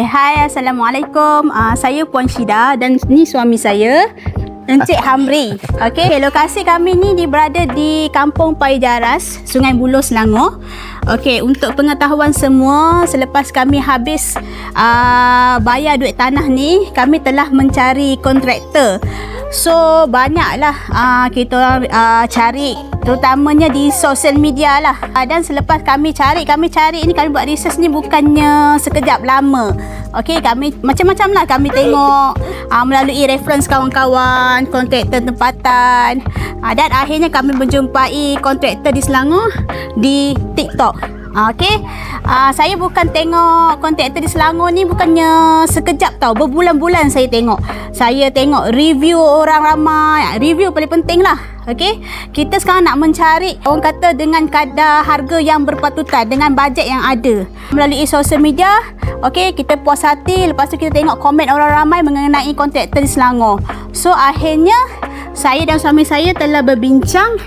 Hai, Assalamualaikum. Saya Puan Syida dan ni suami saya, Encik Hamri. Okey, lokasi kami ni berada di Kampung Paijaras, Sungai Buloh, Selangor. Okey, untuk pengetahuan semua, selepas kami habis bayar duit tanah ni, kami telah mencari kontraktor. So banyaklah kita cari, terutamanya di sosial media lah. Dan selepas kami cari ni, kami buat research ni bukannya sekejap lama. Okey, kami macam-macam lah kami tengok melalui reference kawan-kawan, kontraktor tempatan. Dan akhirnya kami menjumpai kontraktor di Selangor di TikTok. Okey, saya bukan tengok kontraktor di Selangor ni bukannya sekejap tau, berbulan-bulan saya tengok. Saya tengok review orang ramai, review paling penting lah. Okey, kita sekarang nak mencari, orang kata, dengan kadar harga yang berpatutan dengan bajet yang ada. Melalui sosial media, okey, kita puas hati, lepas tu kita tengok komen orang ramai mengenai kontraktor di Selangor. So akhirnya saya dan suami saya telah berbincang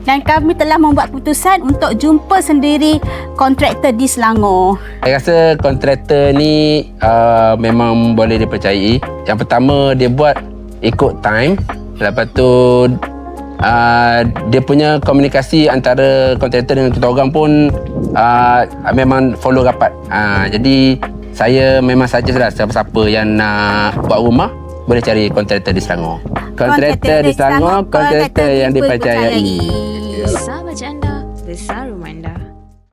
dan kami telah membuat keputusan untuk jumpa sendiri kontraktor di Selangor. Saya rasa kontraktor ni memang boleh dipercayai. Yang pertama, dia buat ikut time. Lepas tu dia punya komunikasi antara kontraktor dengan kita orang pun memang follow rapat. Jadi saya memang suggest lah, siapa-siapa yang nak buat rumah boleh cari kontraktor di Selangor. Kontraktor di Selangor, kontraktor yang dipercayai. Sahabat anda